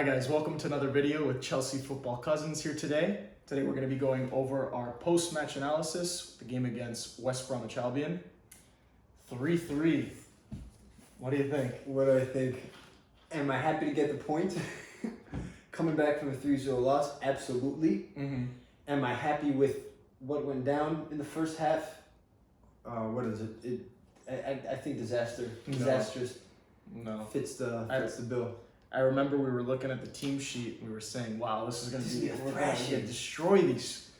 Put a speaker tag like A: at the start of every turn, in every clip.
A: Hi guys, welcome to another video with Chelsea Football Cousins here today. Today we're going to be going over our post-match analysis, the game against West Bromwich Albion. 3-3. What do you think?
B: What do I think? Am I happy to get the point? Coming back from a 3-0 loss? Absolutely.
A: Mm-hmm.
B: Am I happy with what went down in the first half? What is it? I think disastrous
A: No.
B: fits the bill.
A: I remember we were looking at the team sheet and we were saying, wow, this is going to be, we're going to
B: thrashing.
A: destroy these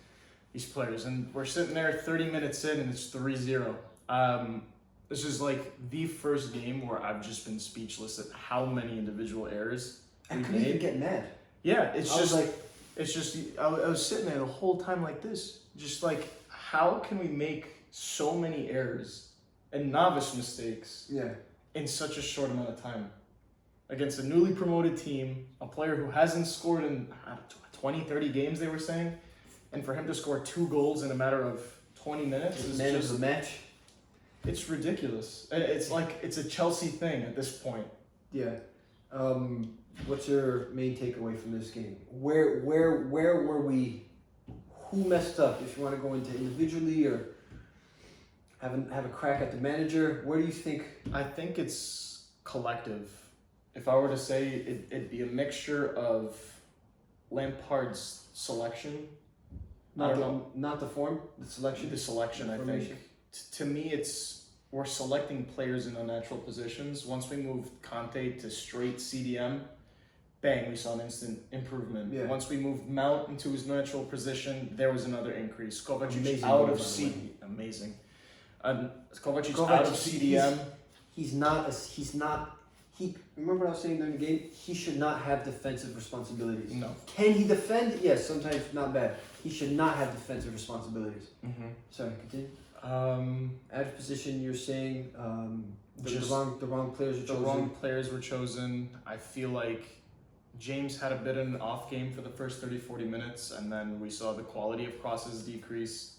A: players. And we're sitting there 30 minutes in and it's 3-0. This is like the first game where I've just been speechless at how many individual errors
B: I
A: we
B: couldn't even
A: made.
B: get mad.
A: Yeah, I was sitting there the whole time like this. Just like, how can we make so many errors and novice mistakes
B: Yeah.
A: in such a short amount of time? Against a newly promoted team, a player who hasn't scored in 20, 30 games, they were saying. And for him to score 2 goals in a matter of 20 minutes is
B: Man
A: just,
B: of the match.
A: it's ridiculous. It's like, it's a Chelsea thing at this point.
B: Yeah. What's your main takeaway from this game? Where were we? Who messed up? If you want to go into individually or have a crack at the manager, where do you think?
A: I think it's collective. If I were to say, it'd be a mixture of Lampard's selection.
B: Not the form, the selection.
A: The selection, I think.
B: Formation.
A: To me, we're selecting players in unnatural positions. Once we moved Conte to straight CDM, bang, we saw an instant improvement.
B: Yeah.
A: Once we moved Mount into his natural position, there was another increase. Kovacic
B: Amazing
A: out
B: move,
A: of
B: by the
A: CDM. Amazing. Kovacic
B: Kovacic,
A: out of CDM.
B: He's not. Remember what I was saying during the game? He should not have defensive responsibilities.
A: No.
B: Can he defend? Yes, sometimes not bad. He should not have defensive responsibilities.
A: Mm-hmm.
B: Sorry, continue. Out of position, you're saying the wrong players were
A: The
B: chosen.
A: wrong players were chosen. I feel like James had a bit of an off game for the first 30, 40 minutes, and then we saw the quality of crosses decrease.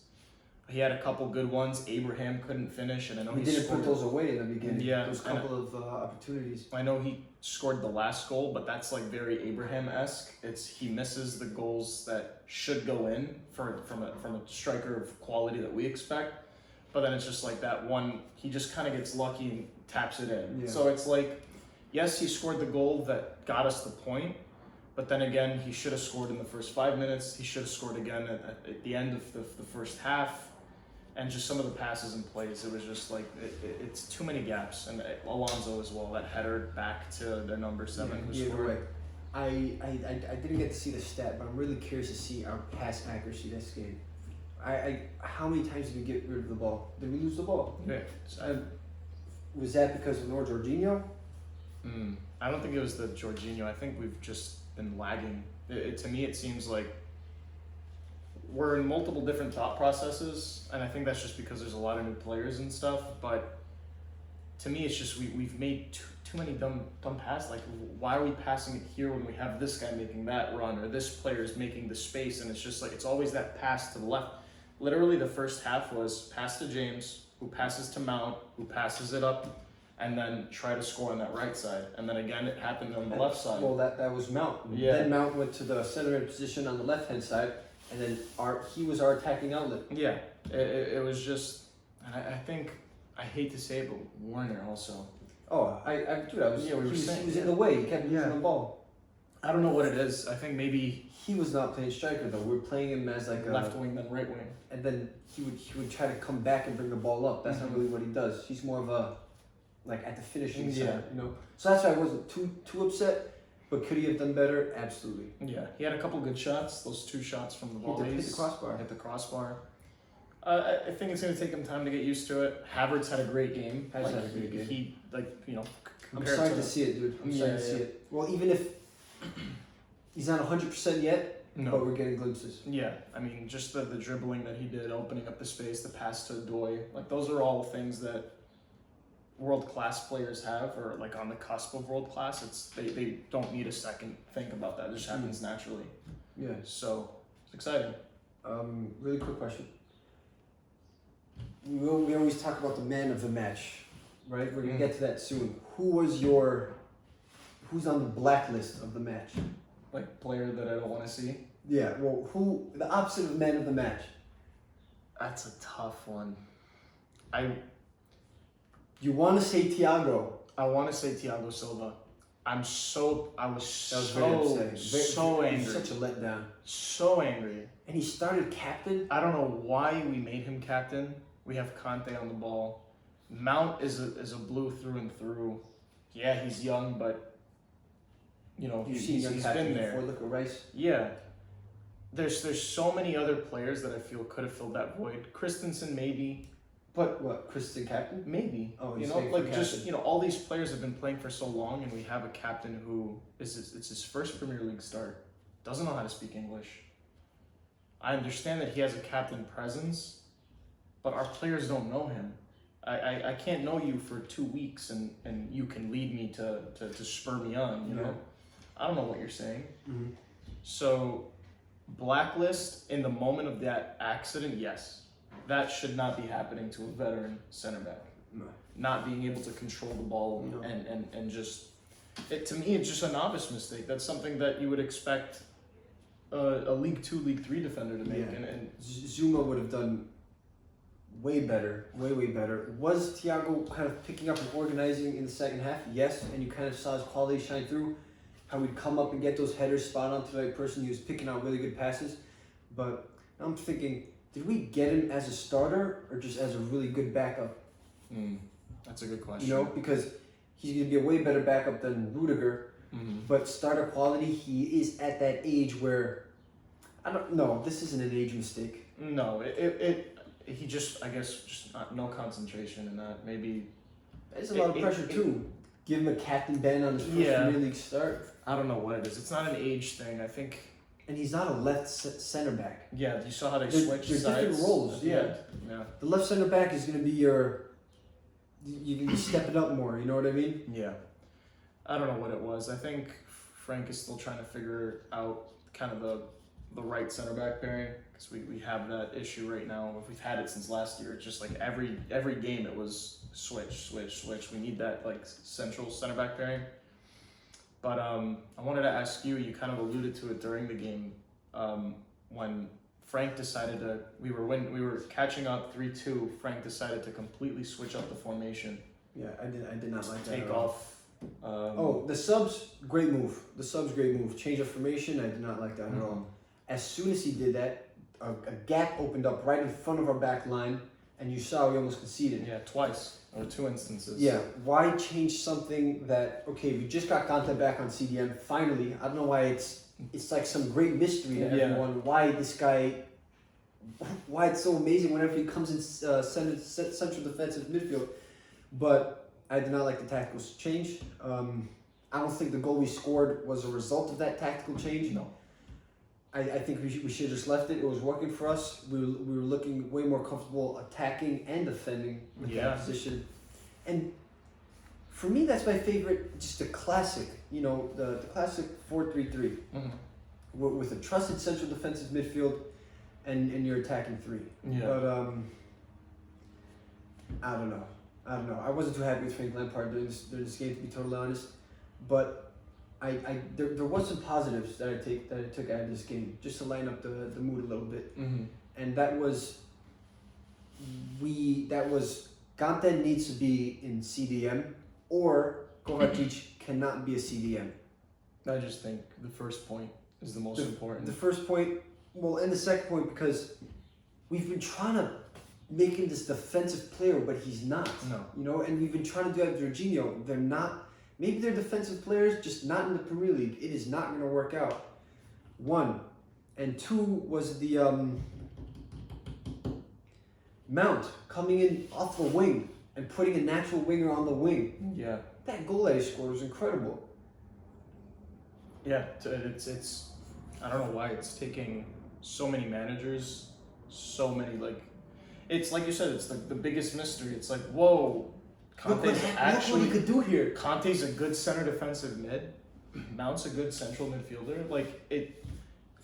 A: He had a couple good ones. Abraham couldn't finish, and I know
B: He didn't put those away in the beginning.
A: Yeah,
B: Those couple of opportunities.
A: I know he scored the last goal, but that's like very Abraham-esque. He misses the goals that should go in from a striker of quality that we expect. But then it's just like that one, he just kind of gets lucky and taps it in.
B: Yeah.
A: So it's like, yes, he scored the goal that got us the point, but then again, he should have scored in the first 5 minutes. He should have scored again at the end of the first half. And just some of the passes and plays, it was just like, it's too many gaps. And Alonso as well, that header back to their number 7 who
B: Yeah,
A: scored.
B: right. I didn't get to see the stat, but I'm really curious to see our pass accuracy this game. How many times did we get rid of the ball? Did we lose the ball?
A: Yeah.
B: Was that because of Nor Jorginho?
A: I don't think it was the Jorginho. I think we've just been lagging. To me, it seems like we're in multiple different thought processes, and I think that's just because there's a lot of new players and stuff. But to me, it's just we've made too many dumb passes. Like, why are we passing it here when we have this guy making that run, or this player is making the space? And it's just like, it's always that pass to the left. Literally, the first half was pass to James, who passes to Mount, who passes it up, and then try to score on that right side. And then again, it happened on the left side.
B: Well, that was Mount.
A: Yeah.
B: Then Mount went to the center position on the left-hand side, and then he was our attacking outlet.
A: Yeah, it was just, and I think, I hate to say it, but Warner also.
B: Oh, he was in the way. He kept losing the ball.
A: I don't know what it is. I think maybe
B: He was not playing striker though. We're playing him as like a
A: left wing than right wing.
B: and then he would try to come back and bring the ball up. That's not really what he does. He's more of a like at the finishing side, you know. So that's why I wasn't too upset. But could he have done better? Absolutely.
A: Yeah, he had a couple good shots. Those 2 shots from the volleys.
B: Hit the crossbar.
A: Hit the crossbar. I think it's going to take him time to get used to it. Havertz had a great game.
B: Had a great game.
A: He
B: I'm
A: compared
B: starting to see it, dude. I'm starting to see it. Well, even if he's not 100% yet,
A: No.
B: but we're getting glimpses.
A: Yeah, I mean, just the dribbling that he did, opening up the space, the pass to Doy, like those are all things that world-class players have, or like on the cusp of world-class. They don't need a second think about that. It just happens naturally.
B: Yeah.
A: So it's exciting.
B: Really quick question. We always talk about the man of the match, right? We're gonna get to that soon. who's on the blacklist of the match?
A: Like player that I don't want to see.
B: Yeah, well, who the opposite of man of the match?
A: That's a tough one.
B: You want to say Thiago?
A: I want to say Thiago Silva. I was
B: That was
A: so
B: very upsetting.
A: so
B: It was
A: angry.
B: such a letdown.
A: So angry.
B: And he started captain.
A: I don't know why we made him captain. We have Conte on the ball. Mount is a blue through and through. Yeah, he's young, but you know
B: You've seen young
A: he's
B: captain
A: been there.
B: before. Look at Rice.
A: Yeah. There's so many other players that I feel could have filled that void. Christensen maybe.
B: But what? Christian captain?
A: Maybe.
B: Oh,
A: you
B: he's
A: know,
B: staying for
A: like just
B: captain.
A: you know, all these players have been playing for so long, and we have a captain who it's his first Premier League start. Doesn't know how to speak English. I understand that he has a captain presence, but our players don't know him. I can't know you for 2 weeks and you can lead me to spur me on, you know?
B: Yeah.
A: I don't know what you're saying.
B: Mm-hmm.
A: So, blacklist in the moment of that accident, yes. That should not be happening to a veteran center back.
B: No.
A: Not being able to control the ball
B: No.
A: and just, to me, it's just a novice mistake. That's something that you would expect a League 2, League 3 defender to make.
B: Yeah.
A: And
B: Zuma would have done way better, way better. Was Thiago kind of picking up and organizing in the second half? Yes, and you kind of saw his quality shine through. How he'd come up and get those headers spot on to the right person. He was picking out really good passes. But I'm thinking, did we get him as a starter or just as a really good backup?
A: That's a good question.
B: You know, because he's going to be a way better backup than Rudiger.
A: Mm-hmm.
B: But starter quality, he is at that age where, I don't know, this isn't an age mistake.
A: No, he just, I guess, just no concentration in that. Maybe.
B: There's a lot of pressure too. Give him a captain Ben on his first
A: Yeah.
B: Premier League start.
A: I don't know what it is. It's not an age thing. I think.
B: And he's not a left center back.
A: Yeah, you saw how they
B: They're
A: switched
B: different
A: sides.
B: roles,
A: at the
B: yeah.
A: end. Yeah.
B: The left center back is going to be your. You can step it up more. You know what I mean?
A: Yeah. I don't know what it was. I think Frank is still trying to figure out kind of the right center back pairing because we have that issue right now. We've had it since last year. It's just like every game it was switch. We need that like central center back pairing. But I wanted to ask you. You kind of alluded to it during the game when Frank decided to. We were catching up 3-2. Frank decided to completely switch up the formation.
B: Yeah, I did not like that.
A: Take
B: at all.
A: off.
B: The subs, great move. The subs, great move. Change of formation, I did not like that at all. As soon as he did that, a gap opened up right in front of our back line, and you saw we almost conceded.
A: Yeah, twice or 2 instances.
B: Yeah, why change something that, okay, we just got Conte back on CDM, finally. I don't know why it's like some great mystery to
A: Yeah.
B: everyone. Why this guy, why it's so amazing whenever he comes in central defensive midfield. But I did not like the tactical change. I don't think the goal we scored was a result of that tactical change.
A: No.
B: I think we should have just left it. It was working for us. We were looking way more comfortable attacking and defending with that position. And for me, that's my favorite, just a classic, you know, the classic 4-3-3 with a trusted central defensive midfield and your attacking three.
A: Yeah.
B: But I don't know. I wasn't too happy with Frank Lampard during this game, to be totally honest. But there was some positives that I took out of this game, just to lighten up the mood a little bit. And that was Gante needs to be in CDM, or Kovacic cannot be a CDM.
A: I just think the first point is the most important.
B: The first point, well, and the second point, because we've been trying to make him this defensive player, but he's not.
A: No.
B: You know, and we've been trying to do that with Jorginho. They're not. Maybe they're defensive players, just not in the Premier League. It is not going to work out. 1. And 2 was the Mount coming in off the wing and putting a natural winger on the wing.
A: Yeah.
B: That goal that he scored was incredible.
A: Yeah, it's I don't know why it's taking so many managers, so many it's like you said, it's like the biggest mystery. It's like, whoa,
B: Look what he could do here.
A: Conte's a good center defensive mid. Mount's a good central midfielder.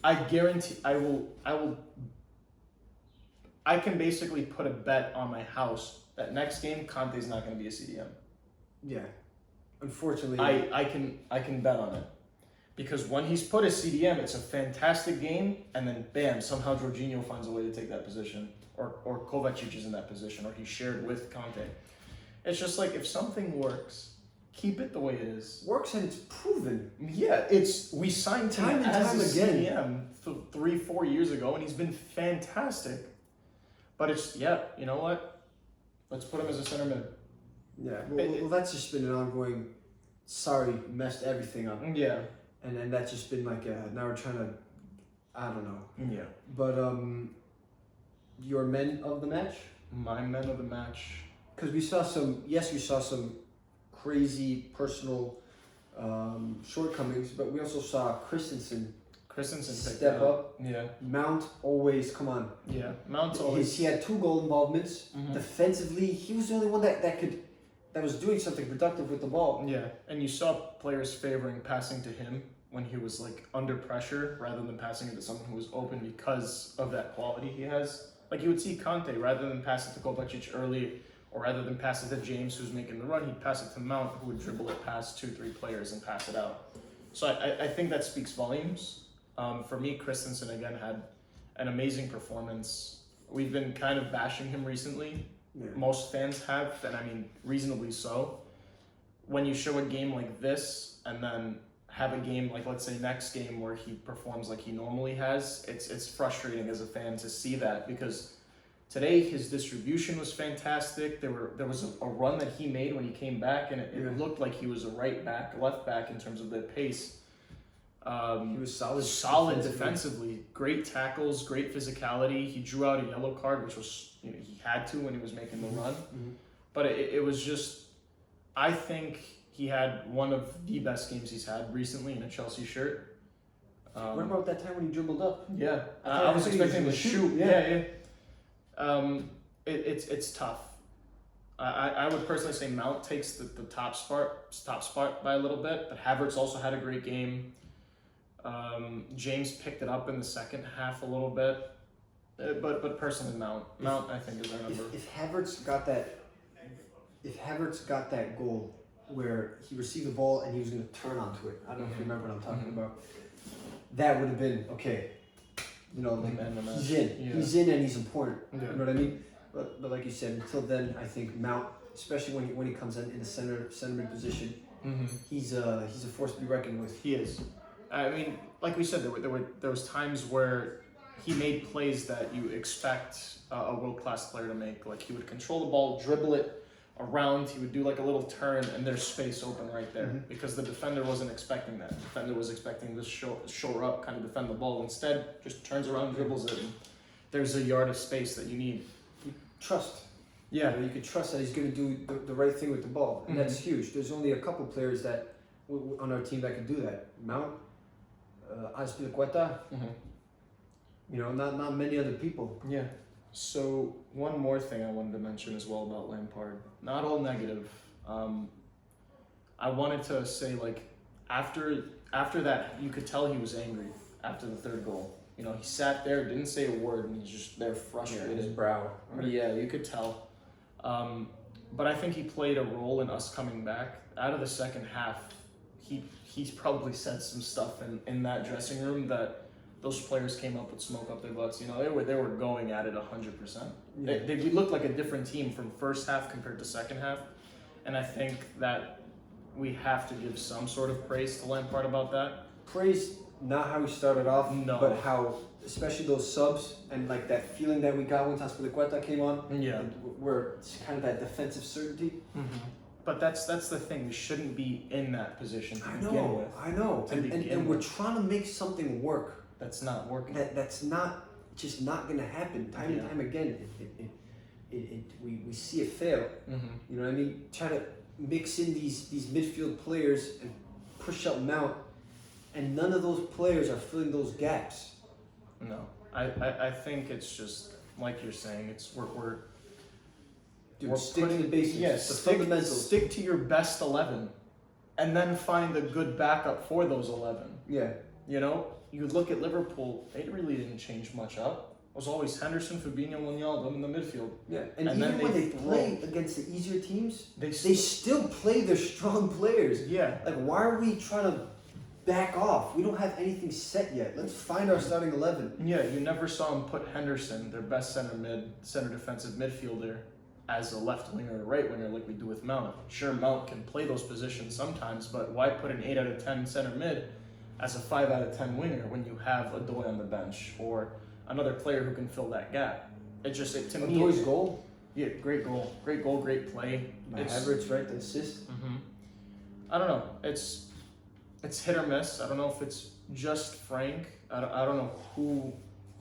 A: I guarantee I can basically put a bet on my house that next game Conte's not going to be a CDM.
B: Yeah. unfortunately,
A: I can bet on it. Because when he's put as CDM, it's a fantastic game, and then bam, somehow Jorginho finds a way to take that position, or Kovacic is in that position, or he's shared with Conte. It's just like, if something works, keep it the way it is.
B: works and it's proven.
A: Yeah, we signed him
B: Time and
A: as
B: time
A: a
B: again.
A: CDM 3-4 years ago, and he's been fantastic. But you know what? Let's put him as a center mid.
B: Yeah, well, that's just been an ongoing. Sorry, messed everything up.
A: Yeah.
B: And then that's just been like now we're trying to, I don't know.
A: Yeah.
B: But your men of the match?
A: My men of the match.
B: Because we saw some crazy personal shortcomings, but we also saw Christensen step up.
A: Yeah.
B: Mount always, come on.
A: Yeah. Mount's always.
B: He had 2 goal involvements.
A: Mhm.
B: Defensively, he was the only one that was doing something productive with the ball.
A: Yeah, and you saw players favoring passing to him when he was like under pressure rather than passing it to someone who was open because of that quality he has. Like you would see Conte, rather than pass it to Kovacic early, or rather than pass it to James who's making the run, he'd pass it to Mount who would dribble it past 2-3 players and pass it out. So I think that speaks volumes. For me, Christensen again had an amazing performance. We've been kind of bashing him recently.
B: Yeah.
A: Most fans have, and I mean reasonably so. When you show a game like this and then have a game like, let's say, next game where he performs like he normally has, it's frustrating as a fan to see that, because today his distribution was fantastic. There was a run that he made when he came back, and it looked like he was a right back, left back in terms of the pace.
B: He was solid.
A: Solid defensively. Great tackles, great physicality. He drew out a yellow card, which was, he had to when he was making the run.
B: Mm-hmm.
A: But it was just, I think he had one of the best games he's had recently in a Chelsea shirt.
B: What about that time when he dribbled up?
A: Yeah,
B: I
A: was expecting him to shoot.
B: Yeah.
A: It's tough. I would personally say Mount takes the top spot by a little bit, but Havertz also had a great game. James picked it up in the second half a little bit, but personally Mount I think is our number.
B: If Havertz got that goal where he received the ball and he was going to turn onto it, I don't know if you remember what I'm talking about. That would have been okay. You know, like he's in.
A: Yeah.
B: He's in and he's important.
A: Yeah.
B: You know what I mean? But like you said, until then, I think Mount, especially when he comes in the center mid position, he's a force to be reckoned with.
A: He is. I mean, like we said, there was times where he made plays that you expect a world-class player to make. Like he would control the ball, dribble it around, he would do like a little turn, and there's space open right there, because the defender wasn't expecting that. The defender was expecting this shore up, kind of defend the ball. Instead, just turns around, dribbles it, and there's a yard of space that you need.
B: Trust.
A: Yeah.
B: You could trust that he's going to do the right thing with the ball, and that's huge. There's only a couple players that on our team that can do that. Mount, Azpilicueta, you know, not many other people.
A: Yeah. So one more thing I wanted to mention as well about Lampard. Not all negative. I wanted to say, like, after that, you could tell he was angry after the third goal. You know, he sat there, didn't say a word, and he's just there frustrated.
B: His brow. Right?
A: Yeah, you could tell. But I think he played a role in us coming back. Out of the second half, he's probably said some stuff in that dressing room that those players came up with smoke up their butts. You know, they were going at it 100%.
B: Yeah.
A: We looked like a different team from first half compared to second half, and I think that we have to give some sort of praise to Lampard about that.
B: Praise not how he started off,
A: No.
B: but how, especially those subs and like that feeling that we got when Azpilicueta came on.
A: Yeah.
B: Where it's kind of that defensive certainty.
A: But that's the thing. We shouldn't be in that position to
B: I
A: begin
B: know,
A: with.
B: I know.
A: To
B: And
A: begin
B: we're
A: with.
B: trying to make something work.
A: That's not working.
B: That's not just not gonna happen. Time and time again, we see it fail. You know what I mean? Try to mix in these midfield players and push up Mount, and none of those players are filling those gaps.
A: No, I think it's just like you're saying. We're
B: Stick to the basics.
A: Yes,
B: the
A: fundamentals.
B: fundamentals.
A: Stick to your best 11, and then find a good backup for those 11.
B: Yeah.
A: You know, you look at Liverpool; they really didn't change much up. was always Henderson, Fabinho, Wijnaldum in the midfield.
B: Yeah, and
A: And
B: even
A: then
B: when
A: they
B: they play against the easier teams,
A: They
B: they still play their strong players.
A: Yeah.
B: Like, why are we trying to back off? We don't have anything set yet. Let's find our starting 11.
A: Yeah, you never saw him put Henderson, their best center defensive midfielder, as a left winger or a right winger like we do with Mount. Sure, Mount can play those positions sometimes, but why put an 8 out of 10 center mid as a 5 out of 10 winger when you have a Doy on the bench or another player who can fill that gap? To me,
B: Doy's goal.
A: Yeah, great goal, great play.
B: Havertz, right, the assist.
A: I don't know. It's hit or miss. I don't know if it's just Frank. I don't know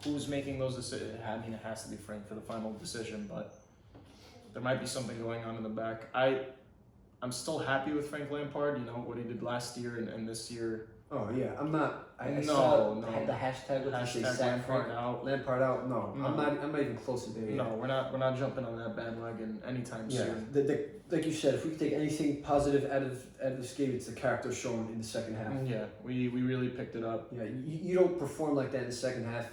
A: who's making those decisions. I mean, it has to be Frank for the final decision, but there might be something going on in the back. I'm still happy with Frank Lampard. You know what he did last year and this year.
B: Oh yeah, I'm not. I
A: No,
B: saw
A: no.
B: the hashtag with
A: Hashtag
B: Lampard
A: out.
B: Lampard out. No,
A: No.
B: I'm not even close to there yet.
A: No, we're not jumping on that bandwagon anytime
B: Yeah,
A: soon.
B: like you said, if we could take anything positive out of this game, it's the character shown in the second half.
A: Yeah, we really picked it up.
B: Yeah, you don't perform like that in the second half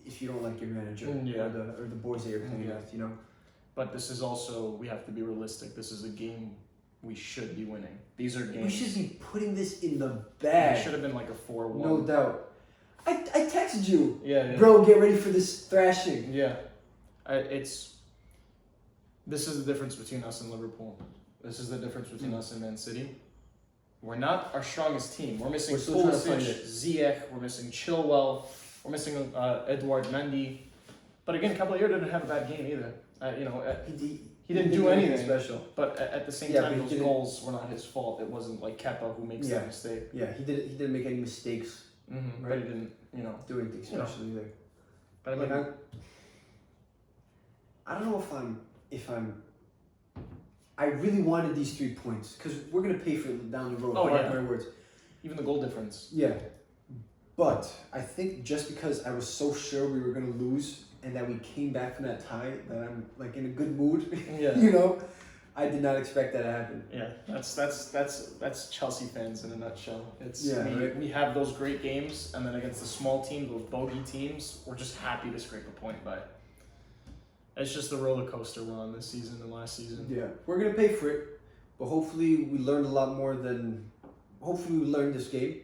B: if you don't like your manager
A: Yeah.
B: or the boys that you're playing
A: Yeah.
B: with. You know.
A: But this is also, we have to be realistic. This is a game we should be winning. These are games.
B: We should be putting this in the
A: It
B: bag.
A: should have been like a 4-1.
B: No doubt. I texted you,
A: Yeah.
B: bro. Get ready for this thrashing.
A: Yeah. This is the difference between us and Liverpool. This is the difference between us and Man City. We're not our strongest team. We're missing
B: We're still trying to find
A: Pulisic,
B: it.
A: Ziyech, we're missing Chilwell, we're missing Edouard Mendy. But again, Caballero didn't have a bad game either. He didn't do anything
B: special.
A: But at the same
B: Yeah,
A: time,
B: but he
A: those
B: didn't-
A: goals were not his fault. It wasn't like Kepa who makes that mistake.
B: Yeah, he didn't make any mistakes
A: But
B: Right.
A: he didn't,
B: doing anything
A: You know.
B: special either.
A: But I
B: Like,
A: mean,
B: I don't know if I really wanted these 3 points because we're gonna pay for it down the road.
A: Oh,
B: mark
A: yeah.
B: my words.
A: even the goal difference.
B: Yeah, but I think just because I was so sure we were gonna lose and that we came back from that tie, that I'm like in a good mood.
A: Yeah.
B: You know, I did not expect that to happen.
A: Yeah, that's Chelsea fans in a nutshell.
B: Right?
A: We have those great games, and then against the small teams, those bogey teams, we're just happy to scrape a point by. It's just the roller coaster we're on this season and last season.
B: Yeah, we're gonna pay for it, but hopefully we learned a lot more than. Hopefully we learned this game.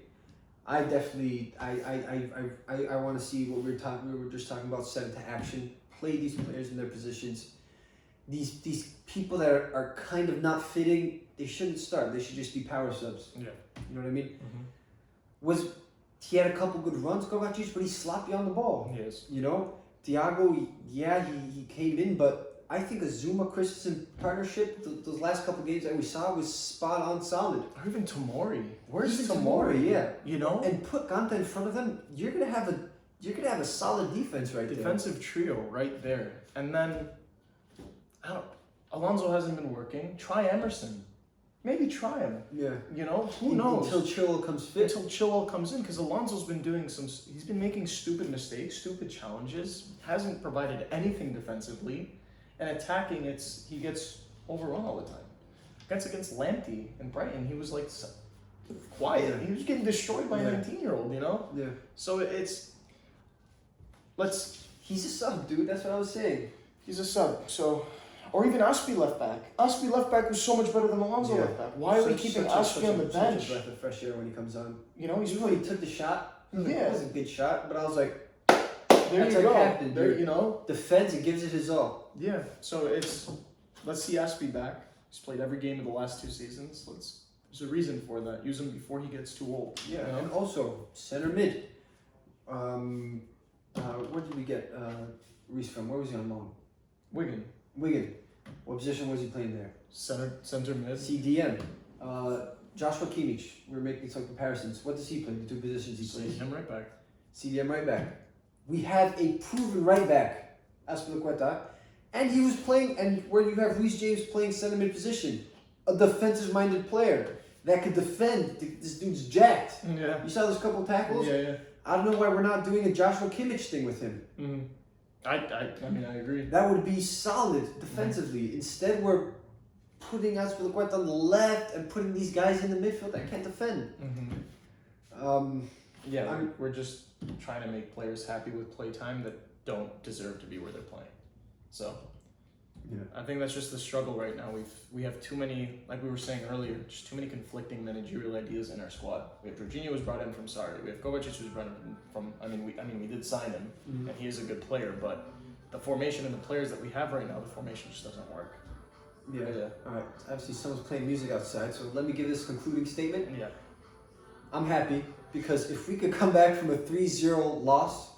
B: I definitely I want to see what we were just talking about. Set into action. Play these players in their positions. These people that are kind of not fitting, they shouldn't start. They should just be power subs.
A: Yeah.
B: You know what I mean? He had a couple good runs, Kovacic, but he's sloppy on the ball.
A: He is.
B: You know, Thiago, yeah, he came in, but I think a Zuma Christensen partnership, those last couple games that we saw was spot on solid.
A: Or even Tomori. Where's
B: Even
A: Tomori?
B: yeah.
A: You know?
B: And put Ganta in front of them, you're gonna have a solid defense right
A: Defensive trio right there. And then Alonso hasn't been working. Try Emerson. Maybe try him.
B: there. Yeah.
A: You know? Who knows?
B: Until Chilwell comes fit.
A: Until Chilwell comes in, because Alonso's been doing he's been making stupid mistakes, stupid challenges, hasn't provided anything defensively, and attacking, he gets overrun all the time. Against Lamptey and Brighton, he was like quiet.
B: Yeah.
A: He was getting destroyed by a
B: Yeah.
A: 19-year-old, you know?
B: Yeah.
A: So
B: He's a sub, dude. That's what I was saying.
A: he's a sub, so... Or even Aspie left back. Aspie left back was so much better than Alonso left back. Why are we keeping Aspie on the bench?
B: Such a breath of fresh air when he comes on.
A: You know, he's
B: Even when he took the shot,
A: Yeah.
B: it was a good shot, but I was like,
A: there
B: that's
A: you
B: our
A: go.
B: captain,
A: There,
B: dude.
A: you know?
B: defends and gives it his all.
A: Yeah, so let's see Aspie back. He's played every game of the last 2 seasons. There's a reason for that. Use him before he gets too old.
B: Yeah,
A: you know?
B: and also center mid. Where did we get Reese from? Where was he on loan?
A: Wigan,
B: Wigan. What position was he playing there?
A: center mid.
B: CDM. Joshua Kimmich. We're making some comparisons. What does he play? The 2 positions he
A: See
B: plays.
A: him right back.
B: CDM right back. We have a proven right back, Azpilicueta, and he was playing. And where you have Reece James playing center mid position, a defensive-minded player that could defend. This dude's jacked.
A: Yeah.
B: You saw those couple tackles.
A: Yeah.
B: I don't know why we're not doing a Joshua Kimmich thing with him.
A: Mm-hmm. I mean, I agree.
B: That would be solid defensively. Instead, we're putting Azpilicueta on the left and putting these guys in the midfield that can't defend.
A: Mm-hmm.
B: Yeah,
A: we're just trying to make players happy with play time that don't deserve to be where they're playing. So
B: Yeah.
A: I think that's just the struggle right now. We have too many, like we were saying earlier, just too many conflicting managerial ideas in our squad. We have Jorginho was brought in from Sarri. We have Kovacic who's brought in from we did sign him,
B: Mhm.
A: and he is a good player, but the formation and the players that we have right now, the formation just doesn't work.
B: Yeah.
A: Yeah.
B: All right. Obviously, someone's playing music outside, so let me give this concluding statement.
A: Yeah.
B: I'm happy because if we could come back from a 3-0 loss,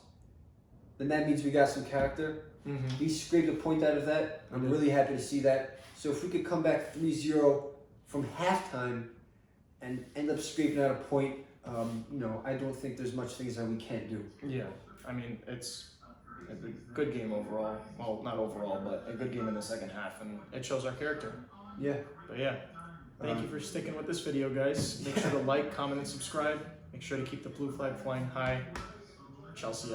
B: then that means we got some character.
A: Mm-hmm.
B: We scraped a point out of that. I'm
A: did.
B: really happy to see that. So if we could come back 3-0 from halftime and end up scraping out a point, I don't think there's much things that we can't do.
A: Yeah. I mean, it's a good game overall. Well, not overall, but a good game in the second half, and it shows our character.
B: Yeah.
A: But yeah, thank you for sticking with this video, guys. Make sure to like, comment, and subscribe. Make sure to keep the blue flag flying high. Chelsea out.